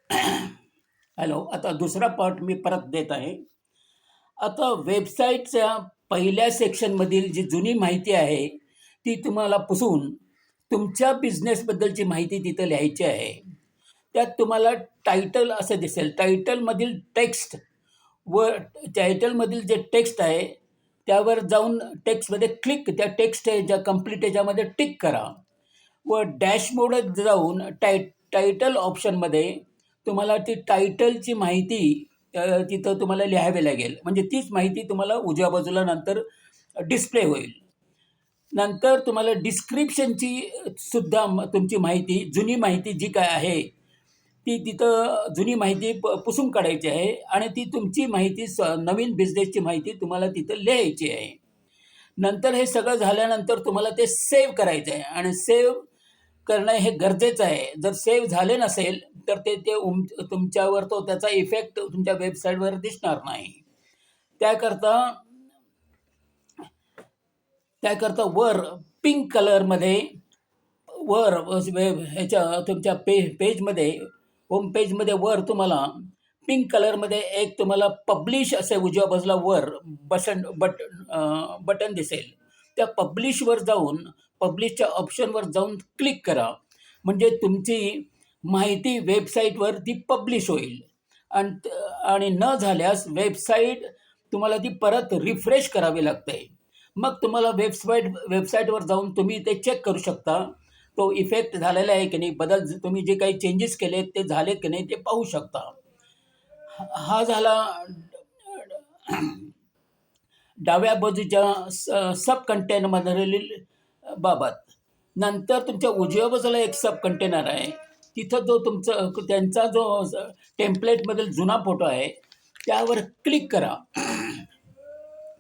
Hello. आता दुसरा part मी परत देत आहे. आता वेबसाईटच्या पहिल्या सेक्शनमधील जी जुनी माहिती आहे, ती तुम्हाला पुसून तुमच्या बिझनेसबद्दलची माहिती तिथं लिहायची आहे. त्यात तुम्हाला टायटल असं दिसेल. टायटलमधील टेक्स्ट व टायटलमधील जे टेक्स्ट आहे, त्यावर जाऊन टेक्स्टमध्ये त्या टेक्स्ट ज्या कंप्लीट ह्याच्यामध्ये टिक करा व डॅशबोर्डात जाऊन टायटल ऑप्शनमध्ये तुम्हाला ती टायटलची माहिती तिथं तुम्हाला लिहावी लागेल. म्हणजे तीच माहिती तुम्हाला उजव्या बाजूला नंतर डिस्प्ले होईल. नंतर तुम्हाला डिस्क्रिप्शनची सुद्धा तुमची माहिती, जुनी माहिती जी काय आहे, ती तिथं जुनी माहिती पुसून काढायची आहे आणि ती तुमची माहिती नवीन बिझनेसची माहिती तुम्हाला तिथं लिहायची आहे. नंतर हे सगळं झाल्यानंतर तुम्हाला ते सेव्ह करायचं आहे आणि सेव्ह करणं हे गरजेचं आहे. जर सेव्ह झाले नसेल तर ते ते तुमच्यावर त्याचा इफेक्ट तुमच्या वेबसाईटवर दिसणार नाही. त्याकरता त्याकरता वर पिंक कलरमध्ये वर ह्याच्या तुमच्या पेजमध्ये होम पेजमध्ये वर तुम्हाला पिंक कलरमध्ये एक तुम्हाला पब्लिश असे उजव्या बाजूला वर बटन दिसेल. त्या पब्लिशवर जाऊन पब्लिशच्या ऑप्शनवर जाऊन क्लिक करा. म्हणजे तुमची माहिती वेबसाईटवर ती पब्लिश होईल आणि न झाल्यास तुम्हाला ती परत रिफ्रेश करावी लागते. मग तुम्हाला वेबसाईटवर जाऊन तुम्ही ते चेक करू शकता, तो इफेक्ट झालेला आहे की नाही, तुम्ही जे काही चेंजेस केले ते झालेत की नाही ते पाहू शकता. हा झाला डाव्या बाजूच्या सब कंटेनरमधील बाबत. नंतर तुमच्या उजव्या बाजूला एक सब कंटेनर आहे. तिथं त्यांचा जो टेम्पलेटमधील जुना फोटो आहे त्यावर क्लिक करा.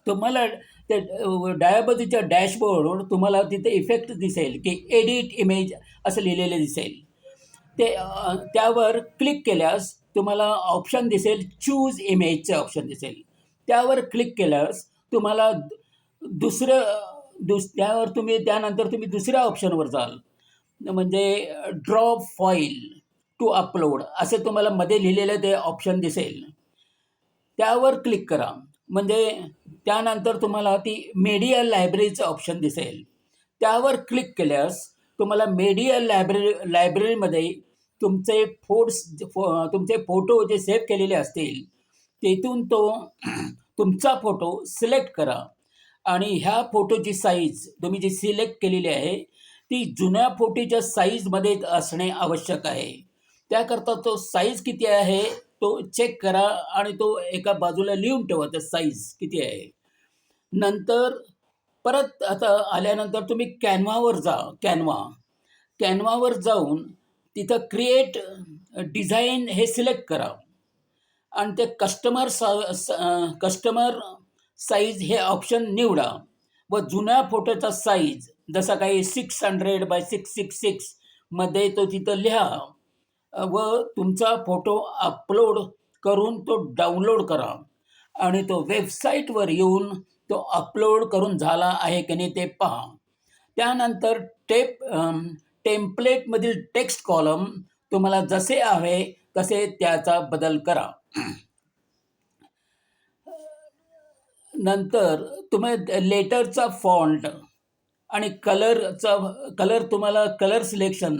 तुम्हाला ते डाव्या बाजूच्या डॅशबोर्डवर तुम्हाला तिथे इफेक्ट दिसेल की एडिट इमेज असं लिहिलेलं दिसेल. त्यावर क्लिक केल्यास तुम्हाला ऑप्शन दिसेल, चूज इमेजचे ऑप्शन दिसेल. त्यावर क्लिक केल्यास तुम्हाला त्यानंतर तुम्ही दुसऱ्या ऑप्शनवर जाल. म्हणजे ड्रॉप फाईल टू अपलोड असे तुम्हाला मध्ये लिहिलेलं ते ऑप्शन दिसेल. त्यावर क्लिक करा. म्हणजे त्यानंतर तुम्हाला ती मीडिया लायब्ररीचं ऑप्शन दिसेल. त्यावर क्लिक केल्यास तुम्हाला मीडिया लायब्ररीमध्ये तुमचे फोटो जे सेव्ह केलेले असतील तिथून तुमचा फोटो सिलेक्ट करा आणि ह्या फोटोची साईज तुम्ही जी सिलेक्ट केलेली आहे ती जुन्या फोटोच्या साईजमध्ये असणे आवश्यक आहे. त्याकरता तो साईज किती आहे तो चेक करा आणि तो एका बाजूला लिहून ठेवा, त्या साईज किती आहे. नंतर परत आता आल्यानंतर तुम्ही कॅनव्हावर जाऊन तिथं क्रिएट डिझाईन हे सिलेक्ट करा आणि ते कस्टमर साईज हे ऑप्शन निवडा व जुन्या फोटोचा साईज जसा काही 600x666 मध्ये तो तिथं लिहा व तुमचा फोटो अपलोड करून तो डाउनलोड करा आणि तो वेबसाईटवर येऊन तो अपलोड करून झाला आहे की नाही ते पहा. त्यानंतर टेम्पलेटमधील टेक्स्ट कॉलम तुम्हाला जसे हवे तसे त्याचा बदल करा. नंतर तुम्ही लेटरचा फॉन्ट आणि तुम्हाला कलर सिलेक्शन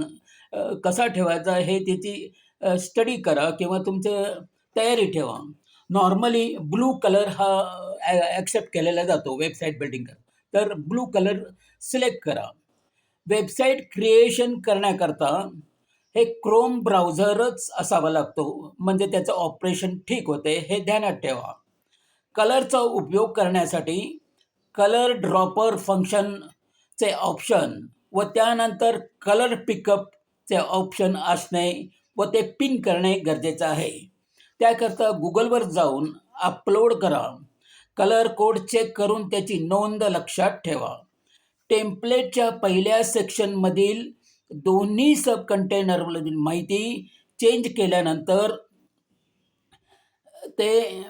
कसा ठेवायचा हे त्याची स्टडी करा किंवा तुमचं तयारी ठेवा. नॉर्मली ब्लू कलर हा ॲक्सेप्ट केलेला जातो वेबसाईट बिल्डिंग तर ब्लू कलर सिलेक्ट करा. वेबसाईट क्रिएशन करण्याकरता हे क्रोम ब्राउझरच असावा लागतो, म्हणजे त्याचं ऑपरेशन ठीक होते हे ध्यानात ठेवा. कलरचा उपयोग करण्यासाठी कलर ड्रॉपर फंक्शनचे ऑप्शन व त्यानंतर कलर पिकअपचे ऑप्शन असणे व ते पिन करणे गरजेचं आहे. त्याकरता गुगलवर जाऊन अपलोड करा. कलर कोड चेक करून त्याची नोंद लक्षात ठेवा. टेम्पलेटच्या पहिल्या सेक्शनमधील दोन्ही सब कंटेनरमधील माहिती चेंज केल्यानंतर ते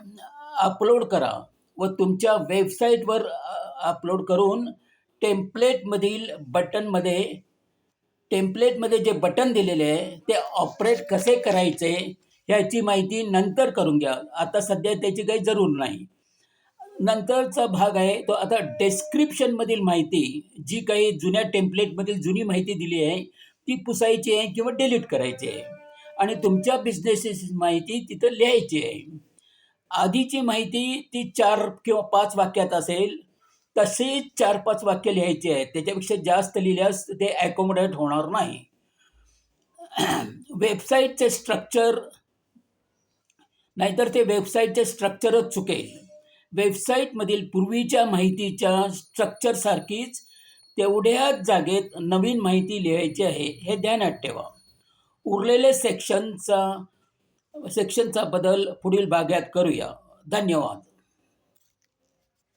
अपलोड करा व तुमच्या वेबसाईटवर अपलोड करून टेम्पलेटमध्ये जे बटन दिलेले आहे ते ऑपरेट कसे करायचे ह्याची माहिती नंतर करून घ्या. आता सध्या त्याची काही जरूर नाही. नंतरचा भाग आहे तो आता डेस्क्रिप्शनमधील माहिती, जी काही जुन्या टेम्प्लेटमधील जुनी माहिती दिली आहे, ती पुसायची आहे किंवा डिलीट करायची आहे आणि तुमच्या बिझनेसची माहिती तिथं लिहायची आहे. आधीची माहिती ती 4 किंवा 5 वाक्यात असेल, तशी 4-5 वाक्य लिहायची आहेत. त्याच्यापेक्षा जास्त लिहिल्यास ते अकोमोडेट होणार नाही. वेबसाईटचे स्ट्रक्चर, नाहीतर ते वेबसाईटचे स्ट्रक्चरच चुकेल. वेबसाईटमधील पूर्वीच्या माहितीच्या स्ट्रक्चरसारखीच तेवढ्याच जागेत नवीन माहिती लिहायची आहे, हे ध्यानात ठेवा. उरलेले सेक्शनचा बदल पुढील भागात करूया. धन्यवाद.